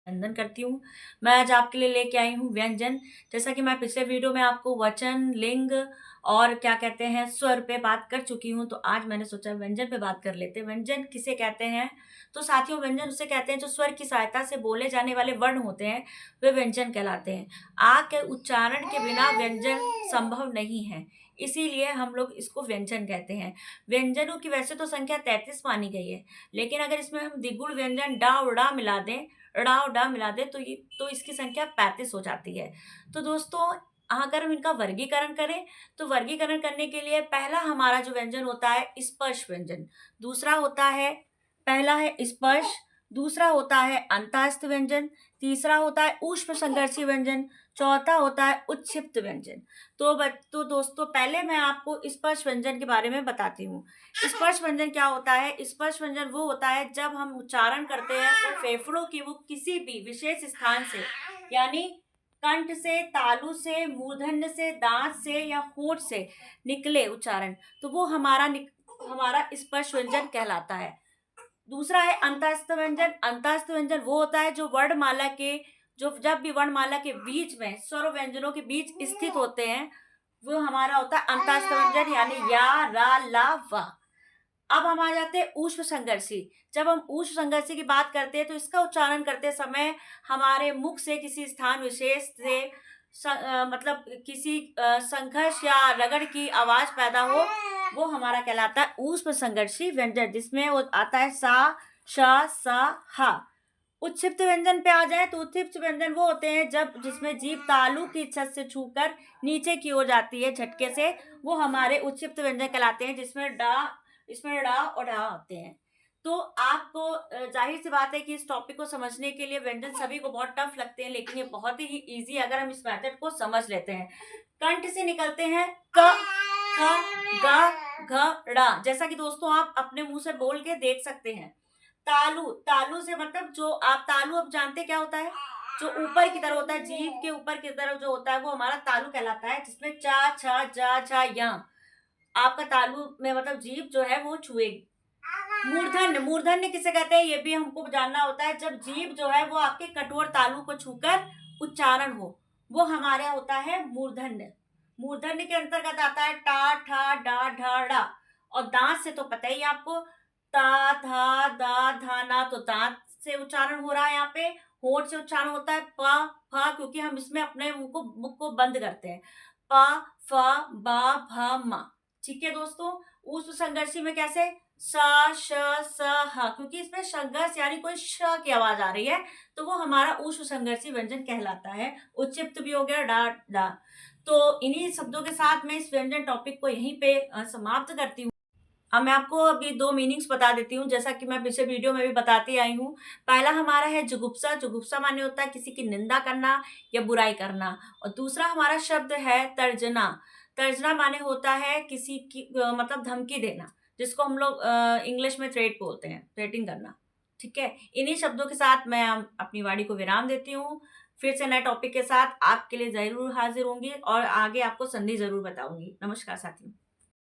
अभिनंदन करती हूँ। मैं आज आपके लिए लेके आई हूँ व्यंजन। जैसा कि मैं पिछले वीडियो में आपको वचन, लिंग और क्या कहते हैं स्वर पे बात कर चुकी हूँ, तो आज मैंने सोचा व्यंजन पे बात कर लेते हैं। व्यंजन किसे कहते हैं? तो साथियों, व्यंजन उसे कहते हैं जो स्वर की सहायता से बोले जाने वाले वर्ण होते हैं, वे व्यंजन कहलाते हैं। आ के उच्चारण के बिना व्यंजन संभव नहीं है, इसीलिए हम लोग इसको व्यंजन कहते हैं। व्यंजनों की वैसे तो संख्या 33 मानी गई है, लेकिन अगर इसमें हम द्विगुण व्यंजन डा और डा मिला दें, ड़ा और डा मिला दें तो इसकी संख्या 35 हो जाती है। तो दोस्तों, अगर हम इनका वर्गीकरण करें, तो वर्गीकरण करने के लिए पहला हमारा जो व्यंजन होता है स्पर्श व्यंजन, दूसरा होता है पहला है स्पर्श, दूसरा होता है अंतःस्थ व्यंजन, तीसरा होता है ऊष्म संघर्षी व्यंजन, चौथा होता है उच्छिप्त व्यंजन। तो दोस्तों, पहले मैं आपको स्पर्श व्यंजन के बारे में बताती हूँ। स्पर्श व्यंजन क्या होता है? स्पर्श व्यंजन वो होता है जब हम उच्चारण करते हैं तो फेफड़ों की वो किसी भी विशेष स्थान से, यानी कंठ से, तालु से, मूर्धन्य से, दांत से या होंठ से निकले उच्चारण, तो वो हमारा स्पर्श व्यंजन कहलाता है। दूसरा है अंतःस्थ व्यंजन। अंतःस्थ व्यंजन वो होता है जो वर्णमाला के जो जब भी वर्णमाला के बीच में स्वर व्यंजनों के बीच स्थित होते हैं, वो हमारा होता है अंतःस्थ व्यंजन, यानी या, रा, ला, वा। अब हम आ जाते हैं ऊष्म संघर्षी। जब हम ऊष्म संघर्षी की बात करते हैं तो इसका उच्चारण करते समय हमारे मुख से किसी स्थान विशेष से मतलब किसी संघर्ष या रगड़ की आवाज पैदा हो, वो हमारा कहलाता है ऊष्म संघर्षी व्यंजन, जिसमें वो आता है सा, श, स, ह। उच्छिप्त व्यंजन पे आ जाए तो उच्छिप्त व्यंजन वो होते हैं जब जिसमें जीभ तालु की छत से छूकर नीचे की ओर जाती है झटके से, वो हमारे उच्छिप्त व्यंजन कहलाते हैं, इसमें ड़ा और ढा होते हैं। तो आपको जाहिर सी बात है कि इस टॉपिक को समझने के लिए व्यंजन सभी को बहुत टफ लगते हैं, लेकिन ये बहुत ही इजी अगर हम इस मेथड को समझ लेते हैं। कंठ से निकलते हैं क, ख, ग, घ, ड़ा, जैसा कि दोस्तों आप अपने मुंह से बोल के देख सकते हैं। तालु, तालु से मतलब जो आप तालु अब जानते क्या होता है? जो ऊपर की तरफ होता है, जीभ के ऊपर की तरफ जो होता है वो हमारा तालु कहलाता है, जिसमें चा, छ, जा, झा, या आपका तालु में मतलब जीभ जो है वो छुएगी। मूर्धन्य, मूर्धन्य किसे कहते हैं ये भी हमको जानना होता है। जब जीभ जो है वो आपके कठोर तालु को छूकर उच्चारण हो, वो हमारे होता है मूर्धन्य। मूर्धन्य के अंतर्गत आता है टा, ठा, डा, ढा, ड़ा। और दांत से तो पता ही है आपको, ता, धा, दा, धा, ना, तो दांत से उच्चारण हो रहा है। यहाँ पे होंठ से उच्चारण होता है प, फ, क्योंकि हम इसमें अपने मुख को बंद करते हैं। प, फ, बा, भ, म। ठीक है दोस्तों, ऊष्म संघर्षी में कैसे? सा, श, स, ह, क्योंकि इसमें संघर्ष यानी कोई श की आवाज आ रही है, तो वो हमारा ऊष्म संघर्षी व्यंजन कहलाता है। उच्चिप्त भी हो गया डा, डा। तो इन्हीं शब्दों के साथ मैं इस व्यंजन टॉपिक को यहीं पे समाप्त करती हूँ। अब मैं आपको अभी 2 मीनिंग्स बता देती हूँ, जैसा कि मैं पिछले वीडियो में भी बताती आई हूँ। पहला हमारा है जुगुप्सा। जुगुप्सा माने होता है किसी की निंदा करना या बुराई करना। और दूसरा हमारा शब्द है तर्जना। तर्जना माने होता है किसी की मतलब धमकी देना, जिसको हम लोग इंग्लिश में थ्रेट बोलते हैं, थ्रेटिंग करना। ठीक है? इन्हीं शब्दों के साथ मैं अपनी वाणी को विराम देती हूँ। फिर से नए टॉपिक के साथ आपके लिए ज़रूर हाज़िर होंगी और आगे आपको संधि ज़रूर बताऊँगी। नमस्कार साथियों।